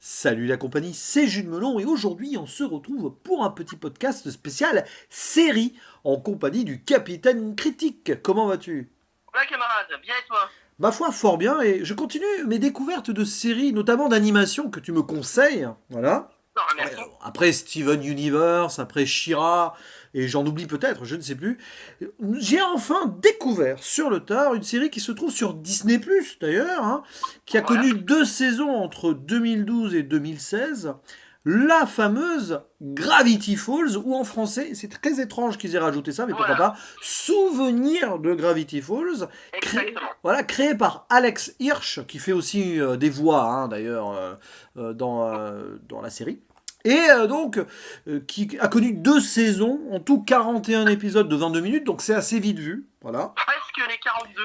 Salut la compagnie, c'est Jules Melon et aujourd'hui on se retrouve pour un petit podcast spécial série en compagnie du Capitaine Critique. Comment vas-tu? Ouais, camarade, bien et toi? Ma foi, fort bien et je continue mes découvertes de séries, notamment d'animation que tu me conseilles. Voilà. Non, Ouais, merci. après Steven Universe, après She-Ra, et j'en oublie peut-être, je ne sais plus. J'ai enfin découvert sur le tard une série qui se trouve sur Disney+, d'ailleurs, hein, qui a Voilà. connu 2 saisons entre 2012 et 2016, la fameuse Gravity Falls, ou en français, c'est très étrange qu'ils aient rajouté ça, mais pourquoi Voilà. pas, Souvenir de Gravity Falls, Exactement. voilà, créé par Alex Hirsch, qui fait aussi des voix, hein, d'ailleurs, dans la série. Et donc, qui a connu 2 saisons, en tout 41 épisodes de 22 minutes, donc c'est assez vite vu. Voilà. Presque les 42.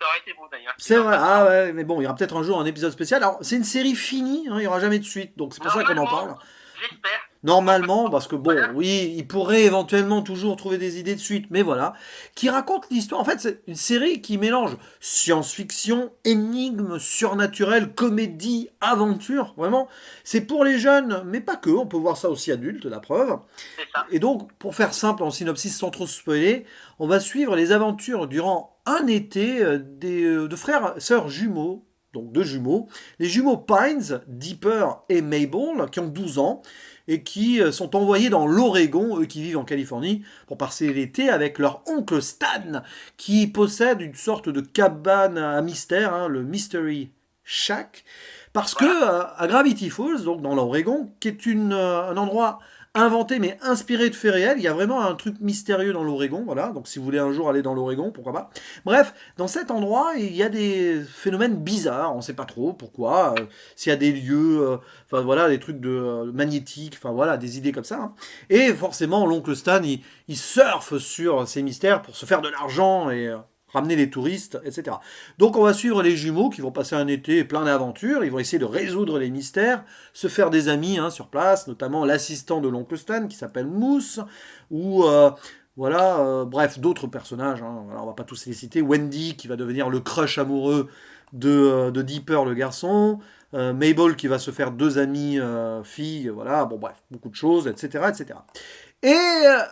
Ça aurait été beau d'ailleurs. Qu'ils C'est en vrai, fassent ah un. ouais, mais bon, il y aura peut-être un jour un épisode spécial. Alors, c'est une série finie, hein, il n'y aura jamais de suite, donc c'est pour ça qu'on en Normalement, parle. j'espère. Normalement, parce que bon, Voilà. oui, il pourrait éventuellement toujours trouver des idées de suite, mais voilà, qui raconte l'histoire. En fait, c'est une série qui mélange science-fiction, énigmes, surnaturel, comédie, aventure. Vraiment, c'est pour les jeunes, mais pas que. On peut voir ça aussi adulte, la preuve. C'est ça. Et donc, pour faire simple en synopsis sans trop spoiler, on va suivre les aventures durant un été de frères, sœurs jumeaux, donc deux jumeaux, les jumeaux Pines, Dipper et Mabel, qui ont 12 ans et qui sont envoyés dans l'Oregon, eux qui vivent en Californie, pour passer l'été avec leur oncle Stan, qui possède une sorte de cabane à mystère, hein, le Mystery Shack, parce que Voilà. à Gravity Falls, donc dans l'Oregon, qui est un endroit inventé mais inspiré de faits réels. Il y a vraiment un truc mystérieux dans l'Oregon, voilà. Donc si vous voulez un jour aller dans l'Oregon, pourquoi pas. Bref, dans cet endroit, il y a des phénomènes bizarres. On ne sait pas trop pourquoi. S'il y a des lieux, enfin voilà, des trucs de magnétiques, enfin voilà, des idées comme ça, hein. Et forcément, l'oncle Stan, il surfe sur ces mystères pour se faire de l'argent et ramener les touristes, etc. Donc on va suivre les jumeaux qui vont passer un été plein d'aventures, ils vont essayer de résoudre les mystères, se faire des amis, hein, sur place, notamment l'assistant de l'oncle Stan qui s'appelle Mousse, ou voilà, bref, d'autres personnages, hein, voilà, on va pas tous les citer, Wendy qui va devenir le crush amoureux de Dipper le garçon, Mabel qui va se faire deux amies filles, voilà, bon bref, beaucoup de choses, etc. etc. Et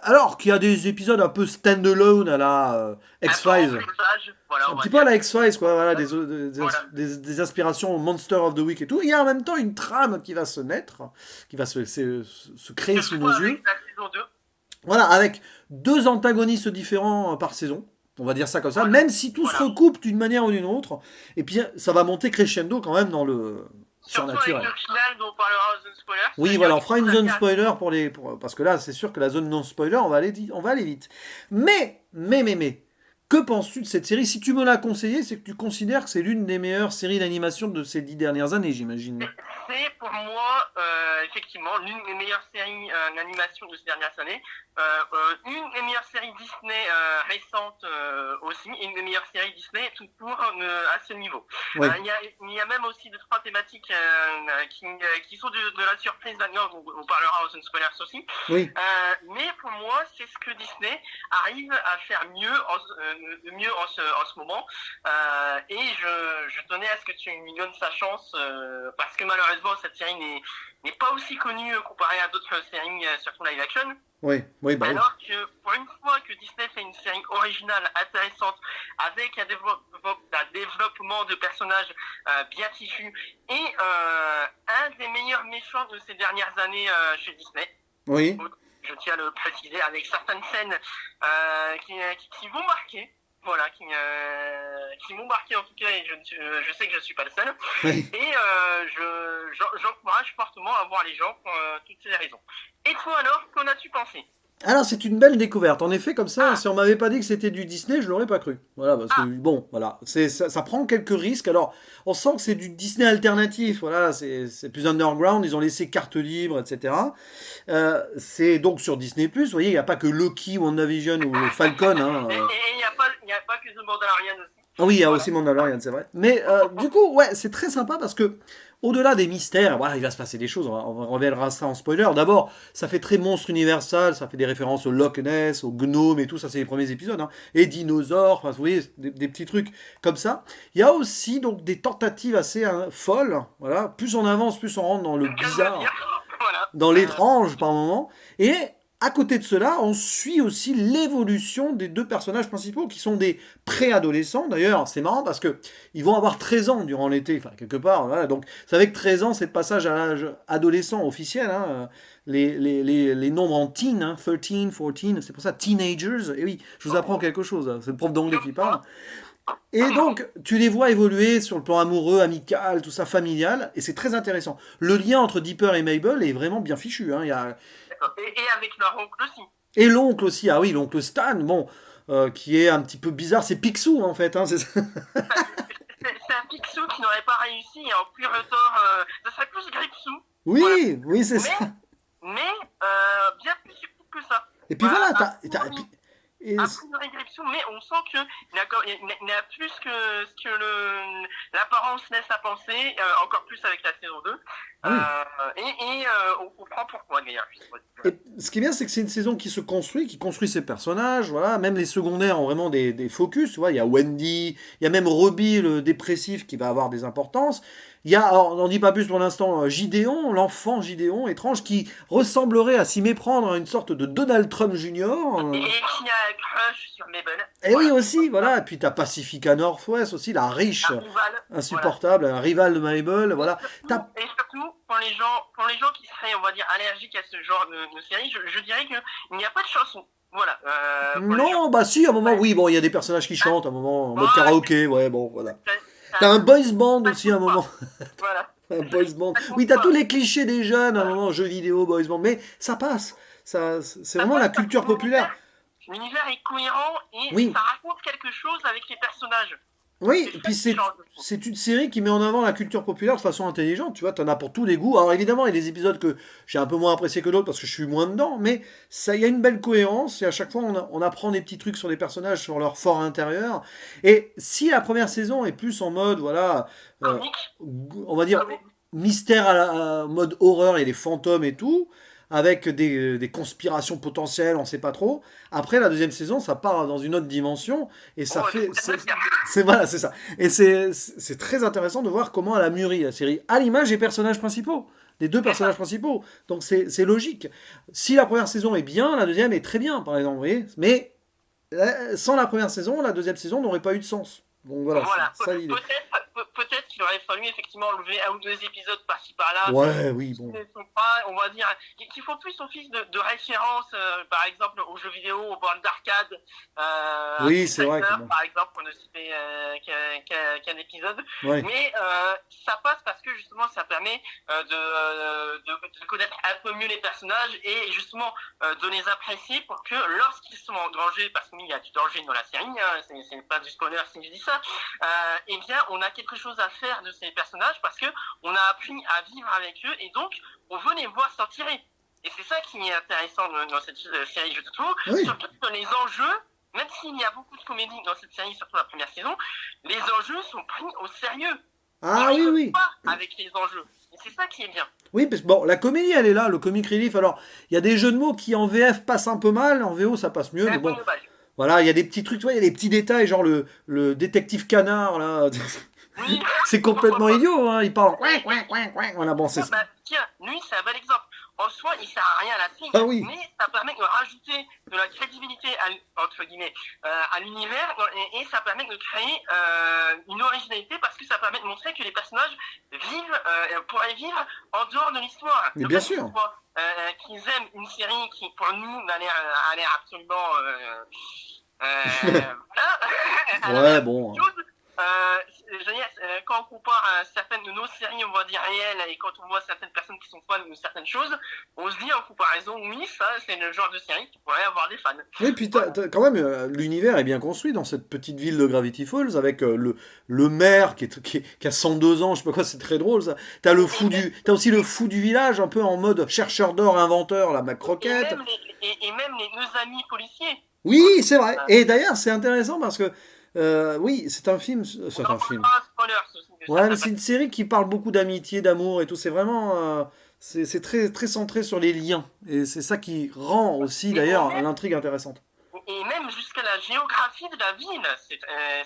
alors qu'il y a des épisodes un peu stand-alone à la Un peu en X-Files, flipage. Voilà, un on va petit peu à dire. la X-Files, quoi, voilà, Voilà. des inspirations au Monster of the Week et tout. Il y a en même temps une trame qui va se naître, qui va se créer sous nos Surtout yeux. avec la saison 2. Voilà, avec deux antagonistes différents par saison. On va dire ça comme ça, Voilà. même si tout se Voilà. recoupe d'une manière ou d'une autre. Et puis ça va monter crescendo quand même dans le Surtout avec surnaturel. le final dont on parlera aux zone spoiler. Oui, C'est-à-dire voilà, on qu'il fera une faut zone la spoiler parce que là, c'est sûr que la zone non spoiler, on va aller vite. Mais, que penses-tu de cette série? Si tu me l'as conseillé, c'est que tu considères que c'est l'une des meilleures séries d'animation de ces 10 dernières années, j'imagine. C'est pour moi, effectivement, l'une des meilleures séries d'animation de ces dernières années. Une des meilleures séries Disney récentes aussi, et une des meilleures séries Disney tout court à ce niveau. Oui, Il y a même aussi deux, trois thématiques qui sont de la surprise d'ailleurs, on parlera aux spoilers aussi. oui. Mais pour moi, c'est ce que Disney arrive à faire mieux en ce moment. Et je tenais à ce que tu lui donnes sa chance, parce que malheureusement, cette série n'est pas aussi connue comparée à d'autres séries, surtout live action. Oui, oui, bah oui. Alors que pour une fois que Disney fait une série originale, intéressante, avec un développement de personnages bien fichu, et un des meilleurs méchants de ces dernières années chez Disney, Oui. je tiens à le préciser, avec certaines scènes qui vont marquer. Voilà, qui m'ont marqué en tout cas, et je sais que je ne suis pas le seul. Oui. Et j'encourage fortement à voir les gens pour toutes ces raisons. Et toi alors, qu'en as-tu pensé? Alors, c'est une belle découverte. En effet, comme ça, Ah, si on m'avait pas dit que c'était du Disney, je l'aurais pas cru. Voilà, parce que ah, bon, voilà, ça prend quelques risques. Alors, on sent que c'est du Disney alternatif. Voilà, c'est plus underground. Ils ont laissé carte libre, etc. C'est donc sur Disney+. Vous voyez, il n'y a pas que Loki, WandaVision ou Falcon, hein. et il n'y a pas que The Mandalorian aussi. Ah oui, il y a Voilà. aussi Mandalorian, c'est vrai. Mais du coup, ouais, c'est très sympa parce que au-delà des mystères, voilà, il va se passer des choses, on révélera ça en spoiler. D'abord, ça fait très monstre universal, ça fait des références au Loch Ness, aux gnomes et tout, ça c'est les premiers épisodes, hein. Et dinosaures, enfin, vous voyez, des petits trucs comme ça. Il y a aussi donc des tentatives assez folles, voilà. Plus on avance, plus on rentre dans le C'est le cas de le bizarre, dire. Voilà. dans l'étrange par moment. Et à côté de cela, on suit aussi l'évolution des deux personnages principaux qui sont des préadolescents. D'ailleurs, c'est marrant parce que ils vont avoir 13 ans durant l'été, enfin quelque part. Voilà. Donc, vous savez que 13 ans, c'est le passage à l'âge adolescent officiel, hein. Les nombres en teen, hein, 13, 14, c'est pour ça teenagers. Et oui, je vous apprends quelque chose, hein. C'est le prof d'anglais qui parle. Et donc, tu les vois évoluer sur le plan amoureux, amical, tout ça, familial, et c'est très intéressant. Le lien entre Dipper et Mabel est vraiment bien fichu, hein. Il y a Et avec leur oncle aussi. et l'oncle aussi, ah oui, l'oncle Stan, bon, qui est un petit peu bizarre, c'est Picsou en fait, hein, c'est ça. C'est un Picsou qui n'aurait pas réussi et en plus retort, ça serait plus Gripsou. Oui, Voilà. oui, c'est ça. Mais bien plus subtil que ça. Et puis voilà, et- Un priori Gripsou, mais on sent qu'il y a plus que ce que l'apparence laisse à penser, encore plus avec la saison 2. oui. On comprend pourquoi d'ailleurs. Et ce qui est bien, c'est que c'est une saison qui construit ses personnages, voilà. Même les secondaires ont vraiment des focus, tu vois. Il y a Wendy, il y a même Robbie, le dépressif, qui va avoir des importances. Il y a, alors, on n'en dit pas plus pour l'instant, Gideon, l'enfant Gideon, étrange, qui ressemblerait à s'y méprendre à une sorte de Donald Trump Junior. Et qui a un crush sur Mabel. Et oui, aussi, voilà. Et puis t'as Pacifica Northwest aussi, la riche, Un rival. insupportable, un rival de Mabel, voilà. Et surtout, pour les gens qui seraient, on va dire, allergiques à ce genre de série, je dirais qu'il n'y a pas de chanson. Voilà. Non, bah si, à un moment, Ouais. oui, bon, il y a des personnages qui chantent, à un moment, en mode Ouais. karaoké, ouais, bon, voilà. Ça- T'as un boys band ça aussi, à un compte moment. Voilà. Un boys band. Ça compte Oui, t'as pas. tous les clichés des jeunes, à un moment, jeux vidéo, boys band, mais ça passe. C'est vraiment la culture populaire. L'univers est cohérent et Oui. ça raconte quelque chose avec les personnages. Oui, C'est et puis ça qui change, je trouve. c'est une série qui met en avant la culture populaire de façon intelligente, tu vois, t'en as pour tous les goûts. Alors évidemment, il y a des épisodes que j'ai un peu moins appréciés que d'autres parce que je suis moins dedans, mais ça, il y a une belle cohérence et à chaque fois on apprend des petits trucs sur les personnages, sur leur fort intérieur. Et si la première saison est plus en mode, voilà, Comique. on va dire mystère à mode horreur et les fantômes et tout, avec des conspirations potentielles, on sait pas trop. Après la deuxième saison, ça part dans une autre dimension et ça Oh, fait, c'est bien. voilà, c'est ça. Et c'est très intéressant de voir comment elle a mûri la série, à l'image des personnages principaux, des deux personnages principaux. Donc c'est logique. Si la première saison est bien, la deuxième est très bien, par exemple, vous voyez. Mais sans la première saison, la deuxième saison n'aurait pas eu de sens. Donc voilà, Voilà. c'est ça l'idée. Peut-être qu'il aurait fallu effectivement enlever un ou deux épisodes par-ci par-là. Ouais, oui, bon. Qui ne sont pas, on va dire, qui font plus office de référence, par exemple, aux jeux vidéo, aux bornes d'arcade. Oui, c'est vrai que bon. Par exemple, on ne citait qu'un épisode. Ouais. Mais ça passe parce que justement, ça permet de connaître un peu mieux les personnages et justement de les apprécier pour que lorsqu'ils sont en danger, parce qu'il y a du danger dans la série, hein, c'est pas du spoiler si je dis ça, eh bien, on a quelque chose à faire de ces personnages parce que on a appris à vivre avec eux et donc on veut les voir s'en tirer. Et c'est ça qui est intéressant dans cette série, je trouve. Oui. Surtout que les enjeux, même s'il y a beaucoup de comédie dans cette série, surtout la première saison, les enjeux sont pris au sérieux. Ah Ils oui, rigolent oui. pas avec les enjeux. Et c'est ça qui est bien. Oui, parce que bon, la comédie, elle est là, le comic relief. Alors, il y a des jeux de mots qui en VF passent un peu mal, en VO ça passe mieux, C'est mais un peu bon. dommage. Voilà, il y a des petits trucs, tu vois, il y a des petits détails, genre le détective canard, là. Oui. C'est complètement idiot, hein. Il parle en coin, coin, coin, coin. Voilà, bon, c'est Bah, tiens, lui, c'est un bel exemple. En soi, il sert à rien à la série, Ah oui. mais ça permet de rajouter de la crédibilité entre guillemets à l'univers et ça permet de créer une originalité parce que ça permet de montrer que les personnages pourraient vivre en dehors de l'histoire. Mais bien sûr. Qu'ils aiment une série qui, pour nous, a l'air absolument voilà. Ouais, bon. Quand on compare certaines de nos séries, on va dire réelles, et quand on voit certaines personnes qui sont fans de certaines choses, on se dit en comparaison, oui, ça, c'est le genre de série qui pourrait avoir des fans. Et puis quand même, l'univers est bien construit dans cette petite ville de Gravity Falls avec le maire qui a 102 ans, je sais pas quoi, c'est très drôle ça. T'as aussi le fou du village, un peu en mode chercheur d'or, inventeur, la McCroquette. Et même les deux amis policiers. Oui, c'est vrai. Et d'ailleurs, c'est intéressant parce que oui, c'est un film. C'est un film. Spoiler, que ça Ouais, mais ferait pas. c'est une série qui parle beaucoup d'amitié, d'amour et tout. C'est vraiment, c'est très très centré sur les liens et c'est ça qui rend aussi Et d'ailleurs même, l'intrigue intéressante. et même jusqu'à la géographie de la ville,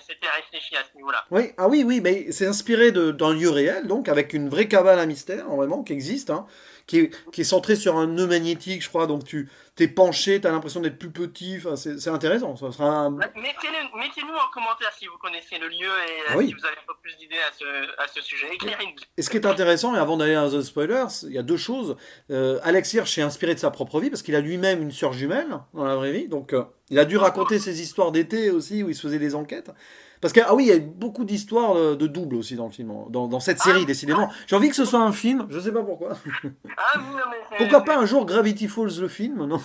c'était réfléchi à ce niveau-là. Oui, ah oui, oui, mais c'est inspiré d'un lieu réel, donc avec une vraie cabale à mystère, vraiment, qui existe, hein, qui est centrée sur un nœud magnétique, je crois, donc tu t'es penché, t'as l'impression d'être plus petit, enfin, c'est intéressant, ça sera Ouais, mettez-nous en commentaire si vous connaissez le lieu et Ah si oui. vous avez un peu plus d'idées à ce sujet. Et, Éclairez-nous. et ce qui est intéressant, et avant d'aller à The Spoilers, il y a deux choses. Alex Hirsch est inspiré de sa propre vie, parce qu'il a lui-même une sœur jumelle dans la vraie vie, donc il a dû raconter ses histoires d'été aussi, où il se faisait des enquêtes. Parce que, ah oui, il y a beaucoup d'histoires de doubles aussi dans le film, dans cette série, Ah, décidément. J'ai envie que ce soit un film, je sais pas pourquoi. ah oui, non, mais Pourquoi pas un jour Gravity Falls le film, non?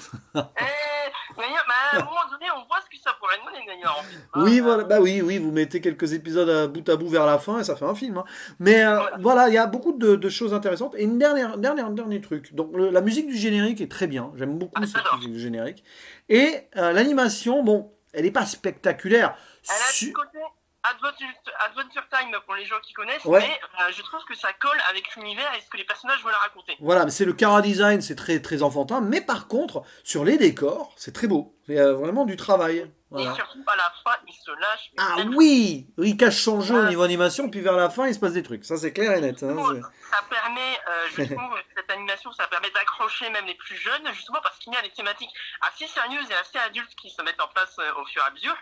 d'ailleurs, bah, à un moment donné, on voit ce que ça pourrait donner d'ailleurs en film. Oui, voilà, bah oui, oui, vous mettez quelques épisodes à bout vers la fin et ça fait un film, hein. Mais Voilà. voilà, il y a beaucoup de choses intéressantes. Et une dernier truc. Donc la musique du générique est très bien. J'aime beaucoup Ah, cette j'adore. musique du générique. Et l'animation, bon, elle n'est pas spectaculaire. Elle a ce côté Adventure Time pour les gens qui connaissent, Ouais, mais je trouve que ça colle avec l'univers et ce que les personnages veulent raconter. voilà, mais c'est le chara design, c'est très très enfantin. Mais par contre, sur les décors, c'est très beau. C'est vraiment du travail. Et Voilà. surtout, à la fin, ils se lâchent, mais Ah tellement. oui, il cache son jeu au Euh, niveau animation, puis vers la fin, il se passe des trucs. Ça, c'est clair et net, hein, Justement, ça permet, justement, cette animation, ça permet d'accrocher même les plus jeunes, justement parce qu'il y a des thématiques assez sérieuses et assez adultes qui se mettent en place au fur et à mesure.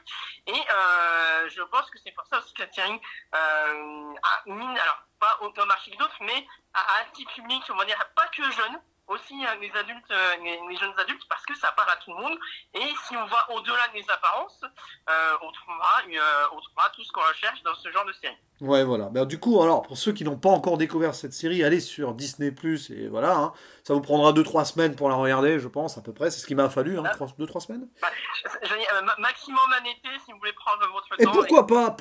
Et je pense que c'est pour ça aussi que la série a mine, alors pas autant marché que d'autres, mais a un petit public, on va dire, pas que jeunes, aussi les adultes, les jeunes adultes, parce que ça parle à tout le monde. Et si on va au-delà des apparences, on trouvera tout ce qu'on recherche dans ce genre de série. Ouais, voilà. Ben, du coup, alors, pour ceux qui n'ont pas encore découvert cette série, allez sur Disney+, et voilà, hein. Ça vous prendra 2-3 semaines pour la regarder, je pense, à peu près. C'est ce qui m'a fallu, hein, 2-3 semaines. Bah, maximum un été si vous voulez prendre votre Et temps. pourquoi pas,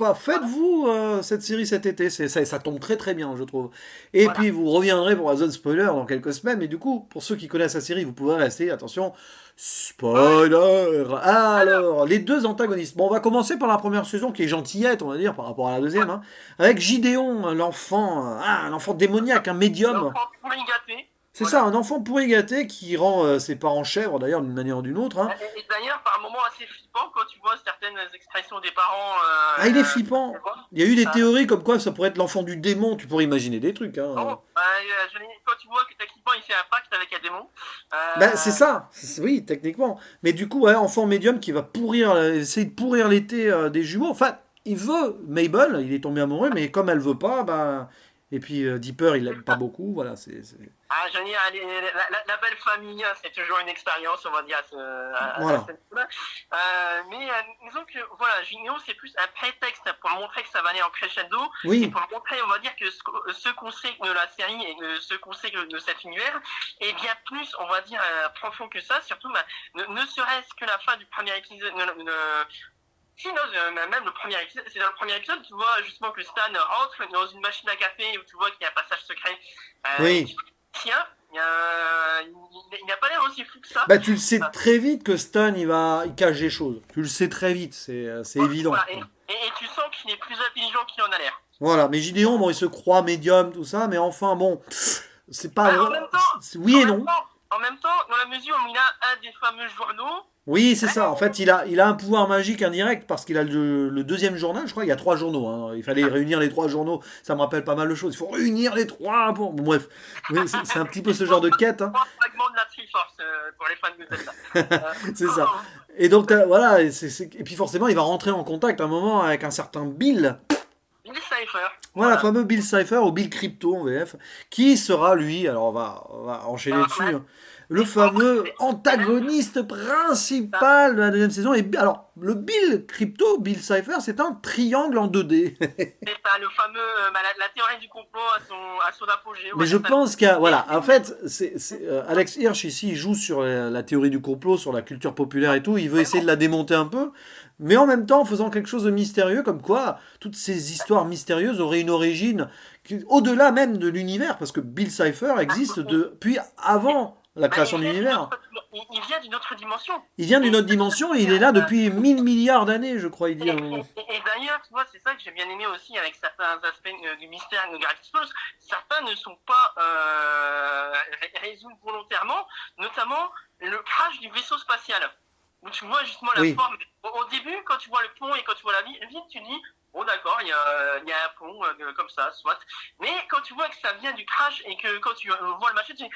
Voilà. faites-vous cette série cet été, ça tombe très très bien, je trouve. Et Voilà. puis, vous reviendrez pour la zone spoiler dans quelques semaines, mais du coup, pour ceux qui connaissent la série, vous pouvez rester, attention, Ouais. spoiler. Alors, Alors, les deux antagonistes. Bon, on va commencer par la première saison, qui est gentillette, on va dire, par rapport à la deuxième, hein, avec Gideon, l'enfant démoniaque, un médium. l'enfant pourri gâté. C'est ça, Voilà. un enfant pourri gâté qui rend ses parents chèvres, d'ailleurs, d'une manière ou d'une autre, hein. Et d'ailleurs, par moments assez flippant quand tu vois certaines expressions des parents. Ah, il est flippant. Tu vois, Il y a eu des ça- théories comme quoi ça pourrait être l'enfant du démon. Tu pourrais imaginer des trucs, hein. non, quand tu vois que techniquement il fait un pacte avec un démon. Ben, c'est Euh, ça. Oui, techniquement. Mais du coup, ouais, enfant médium qui va essayer de pourrir l'été des jumeaux. Enfin, il veut Mabel, il est tombé amoureux, mais comme elle veut pas, bah. Et puis Dipper, il l'aime pas beaucoup. Voilà, je veux dire, la belle famille, c'est toujours une expérience, on va dire, à Voilà. ce niveau-là. Mais disons que, voilà, Junio, c'est plus un prétexte pour montrer que ça va aller en crescendo et Oui. pour montrer, on va dire, que ce qu'on sait de la série et ce qu'on sait de cet univers est bien plus, on va dire, profond que ça, surtout, bah, ne serait-ce que la fin du premier épisode. Si, non, même le premier épisode, c'est dans le premier épisode, tu vois justement que Stan rentre dans une machine à café où tu vois qu'il y a un passage secret. Et Oui. tu tiens, il n'a pas l'air aussi fou que ça. Bah, tu le sais très vite que Stan, il cache des choses. Tu le sais très vite. C'est évident. Voilà, et tu sens qu'il est plus intelligent qu'il en a l'air. Voilà. Mais Gideon, bon, il se croit médium, tout ça. Mais enfin, bon, c'est pas Bah, vrai. Oui et non. en même temps, dans la mesure où il a un des fameux journaux, Oui, c'est ça. En fait, il a un pouvoir magique indirect parce qu'il a le deuxième journal. Je crois il y a 3 journaux, hein. Il fallait réunir les 3 journaux. Ça me rappelle pas mal de choses. Il faut réunir les trois. Bon, bref. Oui, c'est un petit peu ce genre de quête, hein. 3 fragments de la Triforce pour les fans de Zelda. C'est ça. Et donc, voilà. Et puis forcément, il va rentrer en contact à un moment avec un certain Bill. Bill Cipher. Voilà, le fameux Bill Cipher ou Bill Crypto en VF, qui sera lui, alors on va enchaîner dessus, hein, le fameux antagoniste principal de la deuxième saison. Et alors, le Bill Crypto, Bill Cipher, c'est un triangle en 2D. C'est ça, le fameux, la théorie du complot à son apogée. Mais je pense voilà, en fait, Alex Hirsch ici, il joue sur la théorie du complot, sur la culture populaire et tout. Il veut essayer de la démonter un peu, mais en même temps en faisant quelque chose de mystérieux, comme quoi toutes ces histoires mystérieuses auraient une origine au-delà même de l'univers, parce que Bill Cipher existe depuis avant la création de l'univers. il vient d'une autre dimension. Il vient d'une autre dimension et il est là depuis 1000 milliards d'années, je crois, il dit à un moment. Et d'ailleurs, tu vois, c'est ça que j'ai bien aimé aussi avec certains aspects du mystère de Gravity Falls. Certains ne sont pas résolus volontairement, notamment le crash du vaisseau spatial. Où tu vois justement la forme. Au début, quand tu vois le pont et quand tu vois la ville, tu dis, bon d'accord, il y a un pont comme ça, soit. Mais quand tu vois que ça vient du crash et que quand tu vois le machin, tu dis,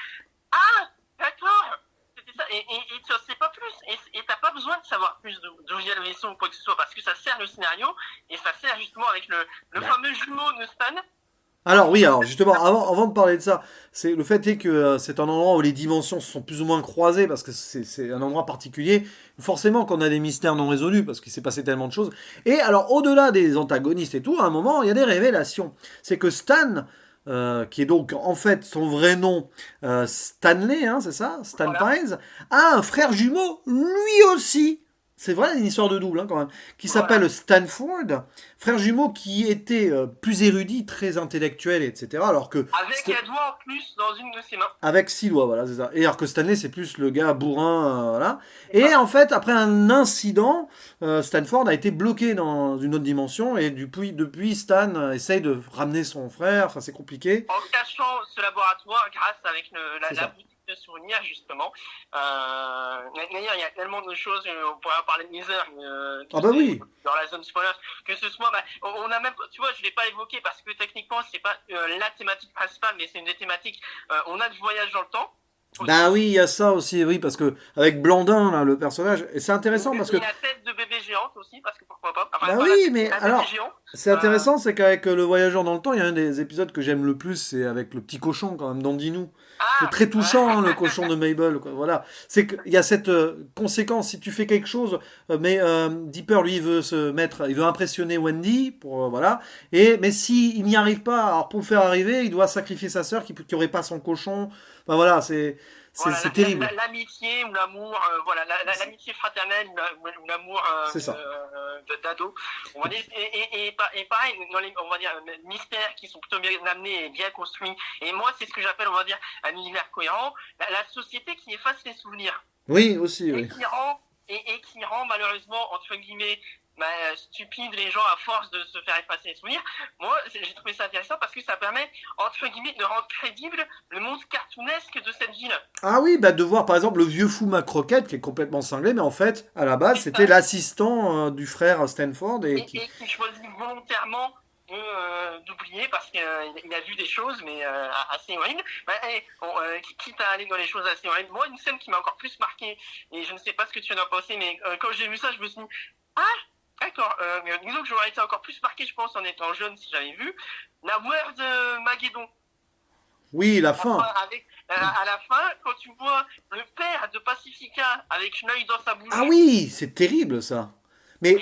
ah, d'accord, c'était ça. Et tu ne sais pas plus. Et t'as pas besoin de savoir plus d'où vient le vaisseau ou quoi que ce soit, parce que ça sert le scénario et ça sert justement avec le fameux jumeau de Stan. Alors oui, alors justement, avant de parler de ça, c'est le fait est que c'est un endroit où les dimensions se sont plus ou moins croisées parce que c'est un endroit particulier. Forcément qu'on a des mystères non résolus parce qu'il s'est passé tellement de choses. Et alors au-delà des antagonistes et tout, à un moment, il y a des révélations. C'est que Stan, qui est donc en fait son vrai nom, Stanley, hein, c'est ça, Stan Pines, a un frère jumeau, lui aussi. C'est vrai, une histoire de double quand même, qui s'appelle Stanford, frère jumeau qui était plus érudit, très intellectuel, etc. Alors que avec un doigt en plus dans une de ses mains. avec 6 doigts, voilà, c'est ça. Et alors que Stanley, c'est plus le gars bourrin, voilà. Et en fait, après un incident, Stanford a été bloqué dans une autre dimension et depuis Stan essaye de ramener son frère. Enfin, c'est compliqué. En cachant ce laboratoire grâce avec la boutique de souvenirs justement. D'ailleurs, il y a tellement de choses, on pourrait en parler de misère oui. Dans la zone spoiler, que ce soit, on a même, tu vois, je l'ai pas évoqué parce que techniquement c'est pas la thématique principale, mais c'est une des thématiques. On a du voyage dans le temps. Bah oui, il y a ça aussi, oui, parce que avec Blandin, là, le personnage, et c'est intéressant parce que. Il y a la tête de bébé géante aussi, parce que pourquoi pas. Enfin, bah oui, mais alors, c'est intéressant, c'est qu'avec le voyageur dans le temps, il y a un des épisodes que j'aime le plus, c'est avec le petit cochon quand même, Dandinou. C'est très touchant, hein, le cochon de Mabel, quoi. Voilà. C'est qu'il y a cette conséquence, si tu fais quelque chose, mais Dipper, lui, il veut impressionner Wendy, voilà. Mais s'il n'y arrive pas, alors pour le faire arriver, il doit sacrifier sa sœur qui aurait pas son cochon. Enfin voilà, c'est terrible. L'amitié ou l'amour, voilà, l'amitié fraternelle ou l'amour d'ado. Et pareil, dans les, on va dire, mystères qui sont plutôt bien amenés et bien construits. Et moi, c'est ce que j'appelle, on va dire, un univers cohérent. La société qui efface les souvenirs. Oui, aussi, et oui. Qui rend malheureusement, entre guillemets, stupide les gens à force de se faire effacer les souvenirs. Moi, j'ai trouvé ça intéressant parce que ça permet, entre guillemets, de rendre crédible le monde cartoonesque de cette ville. Ah oui, bah de voir par exemple le vieux fou McCrocket qui est complètement cinglé, mais en fait, à la base, c'était l'assistant du frère Stanford. Et qui choisit volontairement d'oublier parce qu'il a vu des choses mais assez horribles. Quitte à aller dans les choses assez horribles. Moi, une scène qui m'a encore plus marqué, et je ne sais pas ce que tu en as pensé, mais quand j'ai vu ça, je me suis dit, d'accord, disons que j'aurais été encore plus marqué, je pense, en étant jeune si j'avais vu la Word Mageddon. Oui, la fin. À la fin, quand tu vois le père de Pacifica avec l'œil dans sa bouche. Ah oui, c'est terrible ça. Mais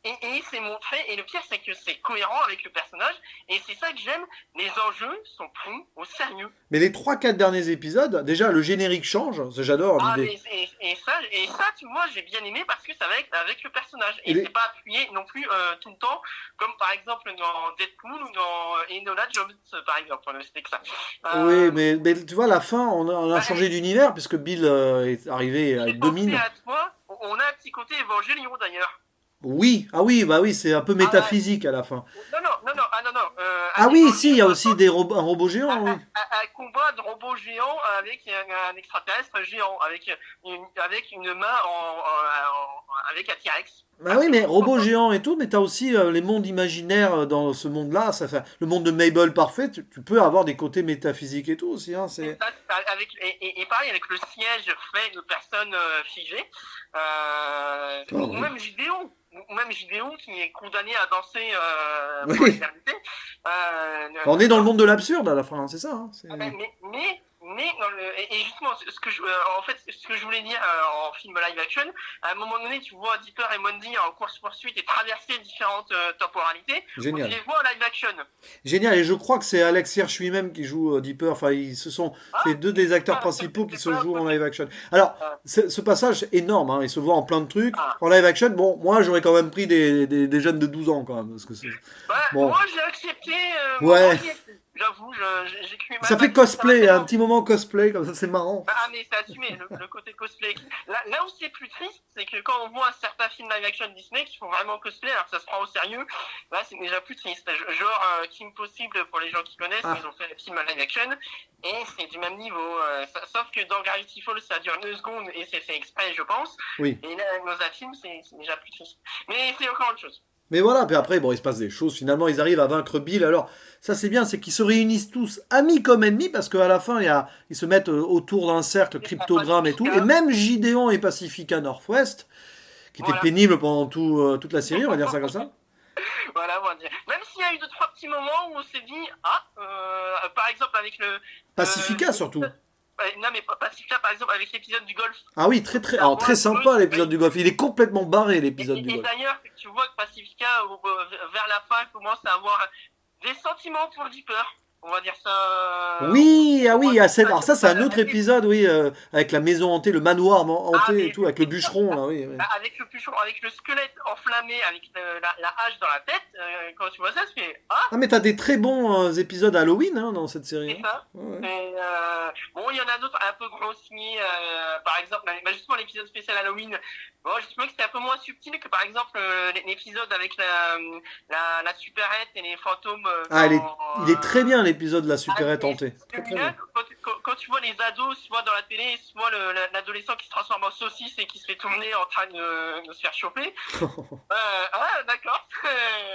et c'est montré, et le pire c'est que c'est cohérent avec le personnage, et c'est ça que j'aime, les enjeux sont pris au sérieux. Mais les 3-4 derniers épisodes, déjà le générique change, j'adore l'idée. Et ça, tu vois, j'ai bien aimé parce que ça va avec le personnage, et c'est pas appuyé non plus tout le temps, comme par exemple dans Deadpool ou dans Enola Jobs, par exemple, c'était que ça. Oui, mais tu vois, à la fin, on a changé d'univers, puisque Bill est arrivé à domine. À toi, on a un petit côté Évangélion d'ailleurs. Oui, bah oui, c'est un peu métaphysique à la fin. Non. Oui, si, il y a aussi un robot géant, oui. Un combat de robot géant avec un extraterrestre géant, avec une main avec un T-Rex. Bah oui, mais robot géant et tout, mais t'as aussi les mondes imaginaires dans ce monde-là. Ça fait le monde de Mabel parfait. Tu peux avoir des côtés métaphysiques et tout aussi. Hein, et pareil avec le siège fait de personnes figées. Ou même Gideon qui est condamné à danser pour l'éternité. On est dans le monde de l'absurde à la fin, c'est ça. Hein, mais justement, ce que je voulais dire en film live action, à un moment donné, tu vois Dipper et Wendy en course-poursuite et traverser différentes temporalités. Génial. Tu les vois en live action. Génial, et je crois que c'est Alex Hirsch lui-même qui joue Dipper. Enfin, ce sont ces deux des acteurs principaux qui se jouent en live action. Alors, ce passage est énorme, hein, il se voit en plein de trucs. En live action, bon, moi j'aurais quand même pris des jeunes de 12 ans quand même. Parce que bon. Moi j'ai accepté. Ouais. J'avoue, j'ai cru Ça même fait cosplay, un petit moment cosplay, comme ça c'est marrant. Ah, mais c'est assumé, le côté cosplay. Là où c'est plus triste, c'est que quand on voit certains films live action Disney qui font vraiment cosplay, alors que ça se prend au sérieux, là c'est déjà plus triste. Genre Kim Possible, pour les gens qui connaissent, Ah. ils ont fait le film live action, et c'est du même niveau. Sauf que dans Gravity Falls, ça dure 2 secondes, et c'est fait exprès, je pense. Oui. Et là, dans un film, c'est déjà plus triste. Mais c'est encore autre chose. Mais voilà, puis après, bon, il se passe des choses. Finalement, ils arrivent à vaincre Bill. Alors, ça c'est bien, c'est qu'ils se réunissent tous, amis comme ennemis, parce qu'à la fin, ils se mettent autour d'un cercle, cryptogramme et tout. Et même Gideon et Pacifica Northwest, qui était Voilà. pénible pendant toute la série, on va dire ça comme ça. Voilà, on va dire. Même s'il y a eu 2-3 petits moments où on s'est dit, par exemple avec le... Pacifica surtout. Non, mais Pacifica, par exemple, avec l'épisode du golf. Ah oui, alors, très sympa l'épisode du golf. Il est complètement barré l'épisode du golf. Et d'ailleurs, tu vois que Pacifica, vers la fin, commence à avoir des sentiments pour Dipper. On va dire ça. Oui, ah oui, alors ça c'est un autre épisode, oui, avec la maison hantée, le manoir hanté et tout, avec le bûcheron là, oui. Avec le bûcheron, avec le squelette enflammé, avec la hache dans la tête, quand tu vois ça, tu fais Ah mais t'as des très bons épisodes Halloween hein, dans cette série. C'est ça. Ouais. Et, bon, il y en a d'autres un peu grossiers, par exemple, justement l'épisode spécial Halloween. Bon, je trouvais que c'était un peu moins subtil que par exemple l'épisode avec la supérette et les fantômes. Il est très bien l'épisode de la supérette hantée. Très, très bien. Quand tu vois les ados, soit dans la télé, soit l'adolescent qui se transforme en saucisse et qui se fait tourner en train de se faire choper. D'accord.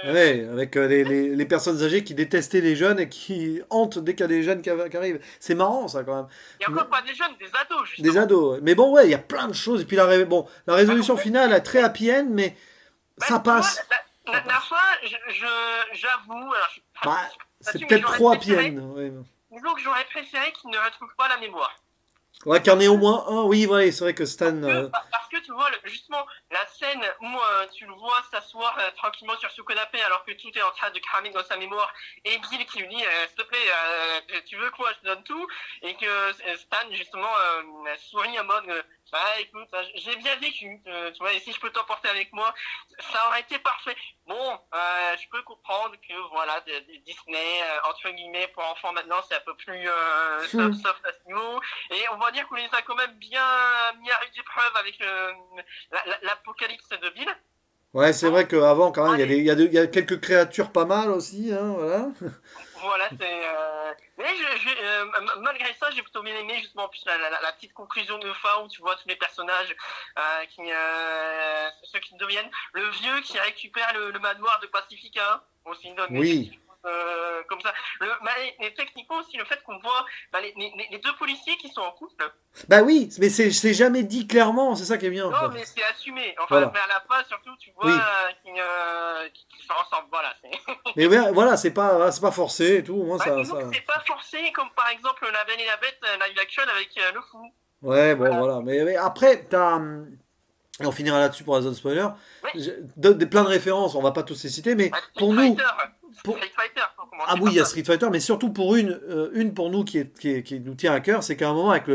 Ouais, avec les personnes âgées qui détestaient les jeunes et qui hantent dès qu'il y a des jeunes qui arrivent. C'est marrant ça quand même. Il y a encore pas des jeunes, des ados justement. Des ados. Mais bon, ouais, il y a plein de choses. Et puis la résolution finale est très happy end, mais ça passe. La fois, j'avoue, alors c'est peut-être trop happy end. Ouais. Disons que j'aurais préféré qu'il ne retrouve pas la mémoire. Ouais, qu'il y en ait au moins un. Oui, ouais, c'est vrai que Stan. Parce que tu vois, justement, la scène où tu le vois s'asseoir tranquillement sur ce canapé alors que tout est en train de cramer dans sa mémoire, et Bill qui lui dit s'il te plaît, tu veux quoi, je te donne tout, et que Stan justement sourit en mode écoute, j'ai bien vécu, tu vois, et si je peux t'emporter avec moi, ça aurait été parfait. Bon, je peux comprendre que voilà, Disney entre guillemets pour enfants maintenant c'est un peu plus soft à ce niveau, et on va dire qu'on les a quand même bien mis à rude épreuve avec l'apocalypse de Bill. Ouais, c'est vrai qu'avant, quand même, il y a quelques créatures pas mal aussi, hein, voilà. Voilà, c'est. Mais malgré ça, j'ai plutôt bien aimé justement en plus la petite conclusion de fin où tu vois tous les personnages ceux qui deviennent le vieux qui récupère le manoir de Pacifica aussi oui. comme ça. Et techniquement aussi le fait qu'on voit les deux policiers qui sont en couple. Bah oui, mais c'est jamais dit clairement, c'est ça qui est bien. Non, mais c'est assumé. Enfin, voilà. Vers la fin, surtout, tu vois qu'ils se ressemblent. Voilà. Mais voilà, c'est pas forcé et tout. Moi, ça. C'est pas forcé, comme par exemple La Belle et la Bête live action avec le fou. Ouais, bon, voilà. Mais après, et on finira là-dessus pour les autres spoilers. Oui. Plein de références, on va pas tous les citer, mais pour nous. Street Fighter, ah oui, il y a Street Fighter, mais surtout pour une pour nous qui nous tient à cœur, c'est qu'à un moment avec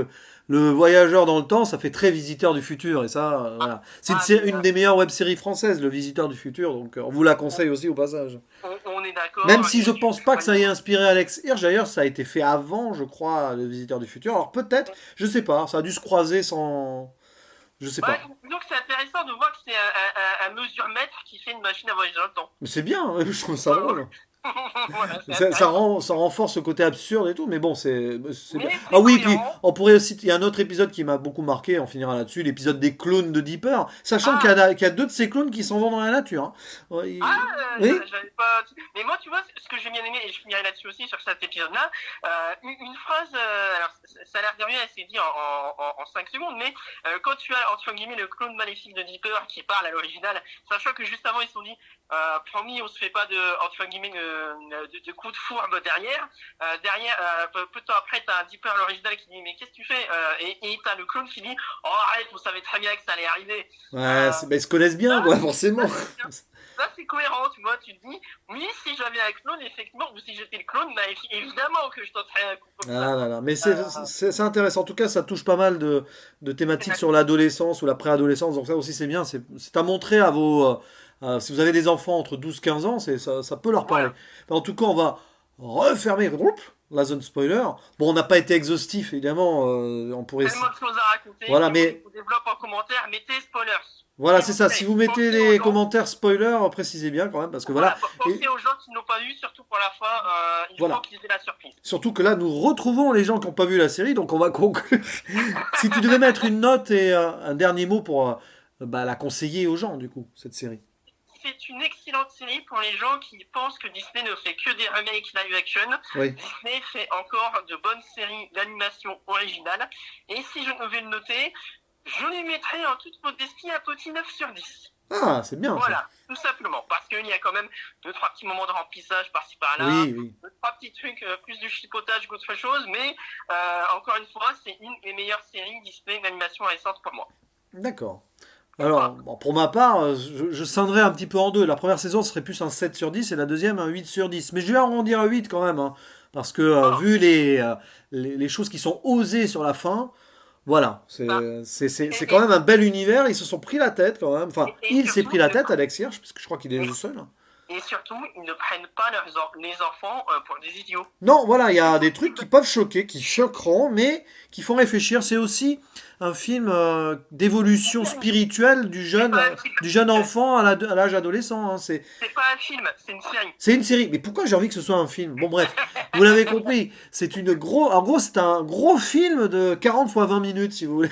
le voyageur dans le temps, ça fait très Visiteur du futur, et ça, voilà. C'est une des meilleures web-séries françaises, le Visiteur du futur, donc on vous la conseille aussi au passage. On est d'accord. Même si je pense pas que ça ait inspiré Alex Hirsch, d'ailleurs, ça a été fait avant, je crois, le Visiteur du futur. Alors peut-être, je sais pas, ça a dû se croiser sans. Je sais pas. Donc c'est intéressant de voir que c'est un mesure-mètre qui fait une machine à voyager dans le temps. Mais c'est bien, je trouve ça drôle. Voilà, ça renforce ce côté absurde et tout, mais bon, c'est bien. Ah oui, puis on pourrait aussi. Il y a un autre épisode qui m'a beaucoup marqué, on finira là-dessus, l'épisode des clones de Dipper, sachant qu'il y a deux de ces clones qui s'en vont dans la nature. Hein. Oui. J'avais pas. Mais moi, tu vois, ce que j'ai bien aimé, et je finirai là-dessus aussi sur cet épisode-là, une phrase, alors ça a l'air de rien, elle s'est dit en 5 secondes, mais quand tu as, entre guillemets, le clone maléfique de Dipper qui parle à l'original, sachant que juste avant, ils se sont dit, promis, on se fait pas entre guillemets, de coups de fourbe derrière. Peu de temps après, t'as un Dipper à l'original qui dit mais qu'est-ce que tu fais et t'as le clone qui dit oh arrête, on savait très bien que ça allait arriver. Ouais, ils se connaissent bien, quoi, forcément. Ça c'est cohérent, tu vois, tu te dis oui, si j'avais un clone, effectivement, ou si j'étais le clone, bah, évidemment que je tenterais un coup comme ça. Là. Mais c'est intéressant. En tout cas, ça touche pas mal de thématiques sur l'adolescence ou la préadolescence. Donc ça aussi, c'est bien. C'est à montrer à vos... si vous avez des enfants entre 12 et 15 ans, ça peut leur parler. Voilà. En tout cas, on va refermer la zone spoiler. Bon, on n'a pas été exhaustif, évidemment. On pourrait. Tellement de choses à raconter. Voilà, Si mais vous développez en commentaire, mettez spoilers. voilà, S'il c'est vous ça. Si plaît. vous mettez Pensez aux les gens. commentaires spoiler, précisez bien quand même, parce que voilà. Voilà, pensez Et aux gens qui n'ont pas vu, surtout pour la fin. Il faut voilà. qu'ils aient la surprise. Surtout que là, nous retrouvons les gens qui n'ont pas vu la série, donc on va conclure. Si tu devais mettre une note et un dernier mot pour la conseiller aux gens, du coup, cette série. C'est une excellente série pour les gens qui pensent que Disney ne fait que des remakes live action. Oui. Disney fait encore de bonnes séries d'animation originales. Et si je devais le noter, je lui mettrais en toute modestie un petit 9 sur 10. Ah, c'est bien ça. Voilà, tout simplement. Parce qu'il y a quand même 2-3 petits moments de remplissage par-ci par-là. Oui, oui. 2-3 petits trucs, plus du chipotage qu'autre chose. Mais encore une fois, c'est une des meilleures séries Disney d'animation récente pour moi. D'accord. Alors, bon, pour ma part, je scinderais un petit peu en deux. La première saison serait plus un 7 sur 10 et la deuxième un 8 sur 10. Mais je vais arrondir à 8 quand même, hein, parce que Oh, vu les choses qui sont osées sur la fin, voilà, bah, c'est et, quand même un bel univers. Ils se sont pris la tête quand même. Enfin, et il s'est surtout, pris la tête, Alex Hirsch, parce que je crois qu'il est le seul, hein. et surtout, ils ne prennent pas les enfants pour des idiots. Non, voilà, il y a des trucs qui peuvent choquer, qui choqueront, mais qui font réfléchir. C'est aussi un film d'évolution spirituelle C'est pas un film. du jeune enfant à l'âge adolescent, hein. C'est pas un film, c'est une série. C'est une série. Mais pourquoi j'ai envie que ce soit un film? Bon, bref, vous l'avez compris. En gros, c'est un gros film de 40 fois 20 minutes, si vous voulez.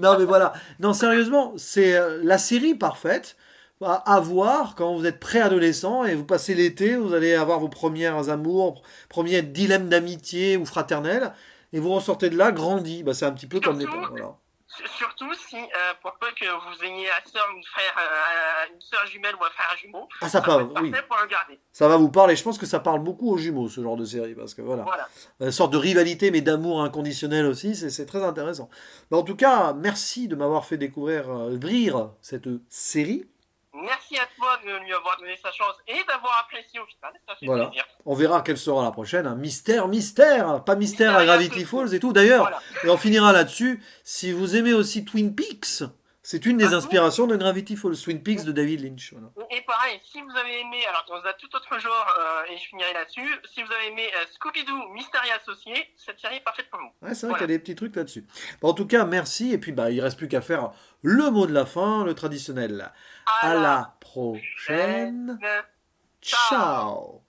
Non, mais voilà. Non, sérieusement, c'est la série parfaite à voir quand vous êtes préadolescent et vous passez l'été, vous allez avoir vos premières amours, premiers dilemmes d'amitié ou fraternels, et vous ressortez de là grandi. Bah, c'est un petit peu comme les Surtout, parents. Voilà. surtout si, pour peu que vous ayez un soeur, une sœur jumelle ou un frère jumeau, Ah, ça peut être oui. parfait pour le garder. Ça va vous parler. Je pense que ça parle beaucoup aux jumeaux, ce genre de série, parce que voilà. Voilà. Une sorte de rivalité, mais d'amour inconditionnel aussi, c'est très intéressant. Mais en tout cas, merci de m'avoir fait découvrir cette série. Merci à toi de lui avoir donné sa chance et d'avoir apprécié au final. Ça fait Voilà. plaisir. On verra quelle sera la prochaine. Hein. Mystère, mystère. Pas mystère à Mystère Gravity Falls et tout. D'ailleurs, Voilà. et on finira là-dessus. Si vous aimez aussi Twin Peaks, c'est une des inspirations de Gravity Falls. Twin Peaks de David Lynch. Voilà. Et pareil, si vous avez aimé, alors dans un tout autre genre, et je finirai là-dessus, si vous avez aimé Scooby-Doo, Mystère et Associé, cette série est parfaite pour vous. Ouais, c'est vrai Voilà. qu'il y a des petits trucs là-dessus. Bon, en tout cas, merci. Et puis, il reste plus qu'à faire le mot de la fin, le traditionnel. À la prochaine. Ciao. Ciao.